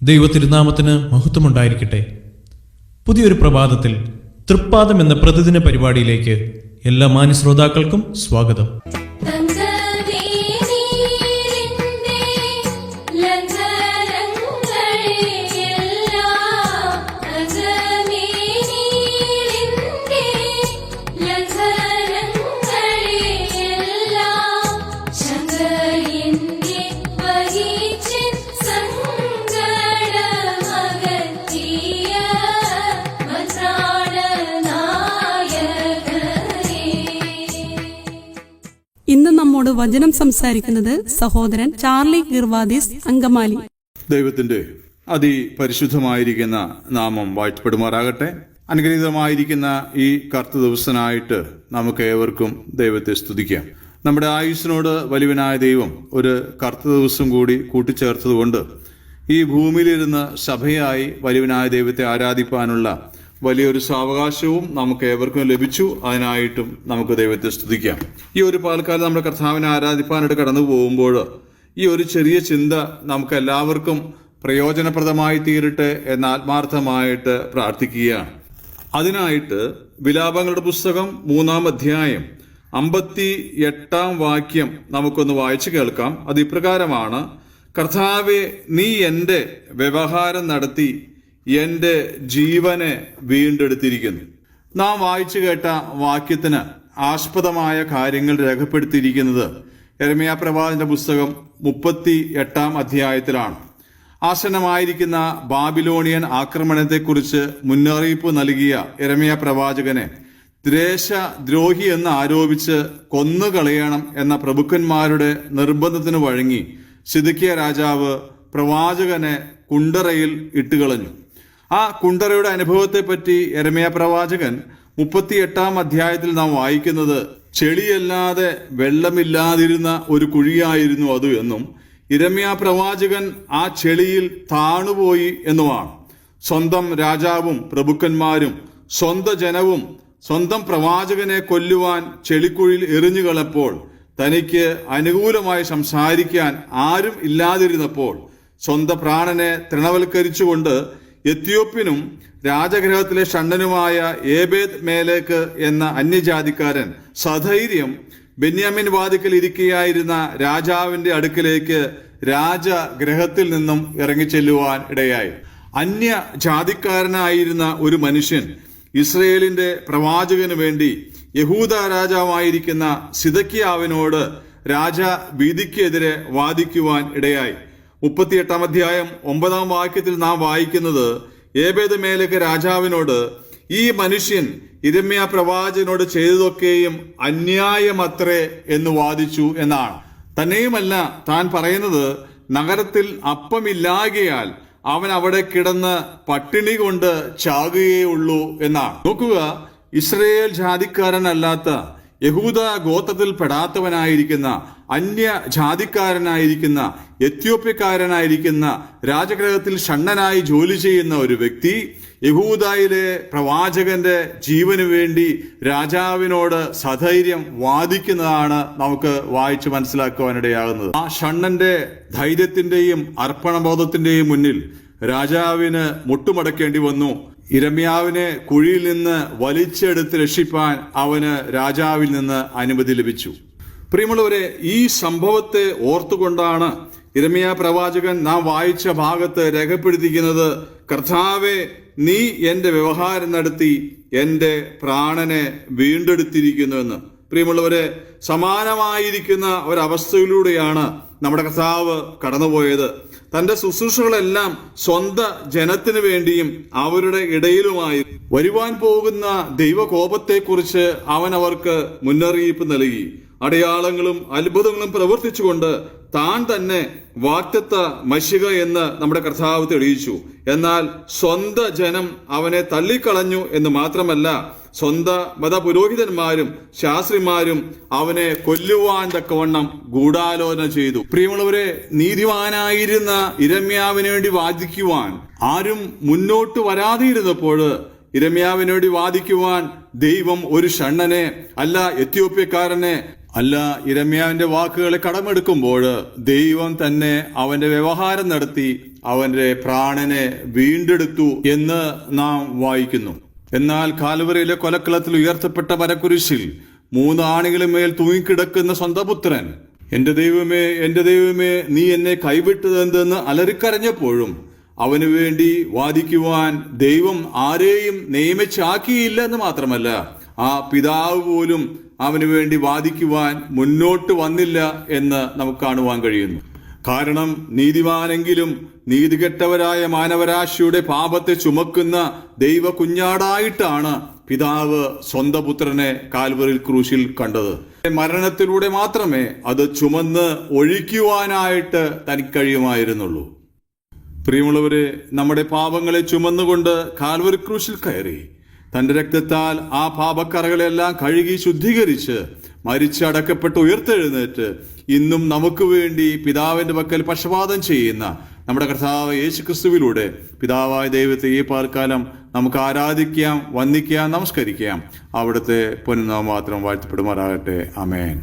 ദൈവത്തിരുനാമത്തിന് മഹത്വമുണ്ടായിരിക്കട്ടെ. പുതിയൊരു പ്രഭാതത്തിൽ തൃപ്പാദം എന്ന പ്രതിദിന പരിപാടിയിലേക്ക് എല്ലാ മാന്യ ശ്രോതാക്കൾക്കും സ്വാഗതം. ഇന്ന് നമ്മോട് വചനം സംസാരിക്കുന്നത് സഹോദരൻ ചാർലി ഗിർവാദീസ് അങ്കമാലി. ദൈവത്തിന്റെ അതിപരിശുദ്ധമായിരിക്കുന്ന നാമം വാഴ്ത്തപ്പെടുമാറാകട്ടെ. അനുഗ്രഹീതമായിരിക്കുന്ന ഈ കർത്ത ദിവസനായിട്ട് നമുക്ക് ഏവർക്കും ദൈവത്തെ സ്തുതിക്കാം. നമ്മുടെ ആയുസ്സിനോട് വലിയവനായ ദൈവം ഒരു കർത്ത ദിവസം കൂടി കൂട്ടിച്ചേർത്തതുകൊണ്ട് ഈ ഭൂമിയിലിരുന്ന് സഭയായി വലിയവനായ ദൈവത്തെ ആരാധിപ്പാനുള്ള വലിയൊരു സാവകാശവും നമുക്ക് ഏവർക്കും ലഭിച്ചു. അതിനായിട്ടും നമുക്ക് ദൈവത്തെ സ്തുതിക്കാം. ഈ ഒരു പാൽക്കാലം നമ്മുടെ കർത്താവിനെ ആരാധിപ്പാനായിട്ട് കടന്നു പോകുമ്പോൾ ഈ ഒരു ചെറിയ ചിന്ത നമുക്ക് എല്ലാവർക്കും പ്രയോജനപ്രദമായി തീരട്ടെ എന്ന് ആത്മാർത്ഥമായിട്ട് പ്രാർത്ഥിക്കുകയാണ്. അതിനായിട്ട് വിലാപങ്ങളുടെ പുസ്തകം 3-ാം അധ്യായം 58-ാം വാക്യം നമുക്കൊന്ന് വായിച്ചു കേൾക്കാം. അത് ഇപ്രകാരമാണ്: കർത്താവെ, നീ എൻ്റെ വ്യവഹാരം നടത്തി എൻ്റെ ജീവനെ വീണ്ടെടുത്തിരിക്കുന്നു. നാം വായിച്ചു കേട്ട വാക്യത്തിന് ആസ്പദമായ കാര്യങ്ങൾ രേഖപ്പെടുത്തിയിരിക്കുന്നത് യെരമ്യാ പ്രവാചകന്റെ പുസ്തകം 38-ാം അധ്യായത്തിലാണ്. ആസന്നമായിരിക്കുന്ന ബാബിലോണിയൻ ആക്രമണത്തെക്കുറിച്ച് മുന്നറിയിപ്പ് നൽകിയ യെരമ്യാ പ്രവാചകനെ ദേശദ്രോഹി എന്ന് ആരോപിച്ച് കൊന്നുകളയണം എന്ന പ്രഭുക്കന്മാരുടെ നിർബന്ധത്തിന് വഴങ്ങി സിദക്കിയ രാജാവ് പ്രവാചകനെ കുണ്ടറയിൽ ഇട്ടുകളഞ്ഞു. ആ കുണ്ടറയുടെ അനുഭവത്തെപ്പറ്റി യെരമ്യാ പ്രവാചകൻ 38-ാം അധ്യായത്തിൽ നാം വായിക്കുന്നത് ചെളിയല്ലാതെ വെള്ളമില്ലാതിരുന്ന ഒരു കുഴിയായിരുന്നു അത് എന്നും യിരെമ്യാ പ്രവാചകൻ ആ ചെളിയിൽ താണുപോയി എന്നുമാണ്. സ്വന്തം രാജാവും പ്രഭുക്കന്മാരും സ്വന്തം ജനവും സ്വന്തം പ്രവാചകനെ കൊല്ലുവാൻ ചെളിക്കുഴിയിൽ എറിഞ്ഞുകളപ്പോൾ തനിക്ക് അനുകൂലമായി സംസാരിക്കാൻ ആരും ഇല്ലാതിരുന്നപ്പോൾ സ്വന്തം പ്രാണനെ തൃണവൽക്കരിച്ചുകൊണ്ട് എത്യോപ്യനും രാജഗൃഹത്തിലെ ഷണ്ഡനുമായ ഏബേദ് മേലേക്ക് എന്ന അന്യജാതിക്കാരൻ സധൈര്യം ബെന്യാമിൻ വാതിക്കൽ ഇരിക്കുകയായിരുന്ന രാജാവിന്റെ അടുക്കിലേക്ക് രാജഗൃഹത്തിൽ നിന്നും ഇറങ്ങിച്ചെല്ലുവാൻ ഇടയായി. അന്യജാതിക്കാരനായിരുന്ന ഒരു മനുഷ്യൻ ഇസ്രയേലിന്റെ പ്രവാചകന് വേണ്ടി യഹൂദ രാജാവായിരിക്കുന്ന സിദക്കിയാവിനോട് രാജഭീതിക്കെതിരെ വാദിക്കുവാൻ ഇടയായി. 38-ാം അധ്യായം 9-ാം വാക്യത്തിൽ നാം വായിക്കുന്നത് ഏബേദ് മേലേക്ക് രാജാവിനോട് ഈ മനുഷ്യൻ യിരെമ്യാ പ്രവാചകനോട് ചെയ്തതൊക്കെയും അന്യായമത്രേ എന്ന് വാദിച്ചു എന്നാണ്. തന്നെയുമല്ല, താൻ പറയുന്നത് നഗരത്തിൽ അപ്പമില്ലാകയാൽ അവൻ അവിടെ കിടന്ന് പട്ടിണി കൊണ്ട് ചാകുകയുള്ളൂ എന്നാണ്. നോക്കുക, ഇസ്രയേൽ ജാതിക്കാരനല്ലാത്ത യഹൂദ ഗോത്രത്തിൽ പെടാത്തവനായിരിക്കുന്ന അന്യ ജാതിക്കാരനായിരിക്കുന്ന എത്യോപ്യക്കാരനായിരിക്കുന്ന രാജഗൃഹത്തിൽ ഷണ്ണനായി ജോലി ചെയ്യുന്ന ഒരു വ്യക്തി യഹൂദയിലെ പ്രവാചകന്റെ ജീവന് വേണ്ടി രാജാവിനോട് സധൈര്യം വാദിക്കുന്നതാണ് നമുക്ക് വായിച്ച് മനസ്സിലാക്കുവാനിടയാകുന്നത്. ആ ഷണ്ണന്റെ ധൈര്യത്തിന്റെയും അർപ്പണബോധത്തിന്റെയും മുന്നിൽ രാജാവിന് മുട്ടുമടക്കേണ്ടി വന്നു. യിരെമ്യാവിനെ കുഴിയിൽ നിന്ന് വലിച്ചെടുത്ത് രക്ഷിപ്പാൻ അവന് രാജാവിൽ നിന്ന് അനുമതി ലഭിച്ചു. പ്രിയമുള്ളവരെ, ഈ സംഭവത്തെ ഓർത്തുകൊണ്ടാണ് യിരെമ്യാ പ്രവാചകൻ നാം വായിച്ച ഭാഗത്ത് രേഖപ്പെടുത്തിയിരിക്കുന്നത്: കർത്താവെ, നീ എൻ്റെ വ്യവഹാരം നടത്തി എൻ്റെ പ്രാണനെ വീണ്ടെടുത്തിരിക്കുന്നു എന്ന്. പ്രിയമുള്ളവരെ, സമാനമായിരിക്കുന്ന ഒരവസ്ഥയിലൂടെയാണ് നമ്മുടെ കർത്താവ് കടന്നുപോയത്. തന്റെ ശുശ്രൂഷകളെല്ലാം സ്വന്തം ജനത്തിനു വേണ്ടിയും അവരുടെ ഇടയിലുമായി വരുവാൻ പോകുന്ന ദൈവകോപത്തെക്കുറിച്ച് അവൻ അവർക്ക് മുന്നറിയിപ്പ് നൽകി. അടയാളങ്ങളും അത്ഭുതങ്ങളും പ്രവർത്തിച്ചുകൊണ്ട് താൻ തന്നെ വാഗ്ദത്ത മശിഹ എന്ന് നമ്മുടെ കർത്താവ് തെളിയിച്ചു. എന്നാൽ സ്വന്തം ജനം അവനെ തള്ളിക്കളഞ്ഞു എന്ന് മാത്രമല്ല, സ്വന്തം മതപുരോഹിതന്മാരും ശാസ്ത്രിമാരും അവനെ കൊല്ലുവാൻ തക്കവണ്ണം ഗൂഢാലോചന ചെയ്തു. പ്രിയമുള്ളവരെ, നീതിവാനായിരുന്ന യിരെമ്യാവിന് വേണ്ടി വാദിക്കുവാൻ ആരും മുന്നോട്ട് വരാതെയിരുന്നപ്പോൾ യിരെമ്യാവിന് വേണ്ടി വാദിക്കുവാൻ ദൈവം ഒരു ഷണ്ണനെ, അല്ല എത്യോപ്യക്കാരനെ, അല്ല യിരെമ്യാവിന്റെ വാക്കുകളെ കടമെടുക്കുമ്പോൾ ദൈവം തന്നെ അവന്റെ വ്യവഹാരം നടത്തി അവന്റെ പ്രാണനെ വീണ്ടെടുത്തു എന്ന് നാം വായിക്കുന്നു. എന്നാൽ കാൽവറിയിലെ കൊലക്കളത്തിൽ ഉയർത്തപ്പെട്ട മരക്കുരിശിൽ 3 ആണികളുമേൽ തൂങ്ങിക്കിടക്കുന്ന സ്വന്തം പുത്രൻ എന്റെ ദൈവമേ നീ എന്നെ കൈവിട്ടതെന്തെന്ന് അലറിക്കരഞ്ഞപ്പോഴും അവന് വേണ്ടി വാദിക്കുവാൻ ദൈവം ആരെയും നിയമിച്ചാക്കിയില്ല എന്ന് മാത്രമല്ല, ആ പിതാവ് പോലും അവന് വേണ്ടി വാദിക്കുവാൻ മുന്നോട്ട് വന്നില്ല എന്ന് നമുക്ക് കാണുവാൻ കഴിയുന്നു. കാരണം നീതിമാനെങ്കിലും നീതികെട്ടവരായ മാനവരാശിയുടെ പാപത്തെ ചുമക്കുന്ന ദൈവ കുഞ്ഞാടായിട്ടാണ് പിതാവ് സ്വന്തം പുത്രനെ കാൽവറിൽ ക്രൂശിൽ കണ്ടത്. മരണത്തിലൂടെ മാത്രമേ അത് ചുമന്ന് ഒഴിക്കുവാനായിട്ട് തനിക്ക് കഴിയുമായിരുന്നുള്ളൂ. പ്രിയമുള്ളവരെ, നമ്മുടെ പാപങ്ങളെ ചുമന്നുകൊണ്ട് കാൽവറി ക്രൂശിൽ കയറി തന്റെ രക്തത്താൽ ആ പാപക്കറകളെല്ലാം കഴുകി ശുദ്ധീകരിച്ച് മരിച്ചടക്കപ്പെട്ട് ഉയർത്തെഴുന്നേറ്റ് ഇന്നും നമുക്ക് വേണ്ടി പിതാവിന്റെ പക്കൽ പക്ഷപാതം ചെയ്യുന്ന നമ്മുടെ കർത്താവ് യേശുക്രിസ്തുവിലൂടെ പിതാവായ ദൈവത്തെ ഈ പാൽക്കാലം നമുക്ക് ആരാധിക്കാം, വന്ദിക്കാം, നമസ്കരിക്കാം. അവിടുത്തെ പൊന്നുനാമം മാത്രം വാഴ്ത്തപ്പെടുമാറാകട്ടെ. ആമേൻ.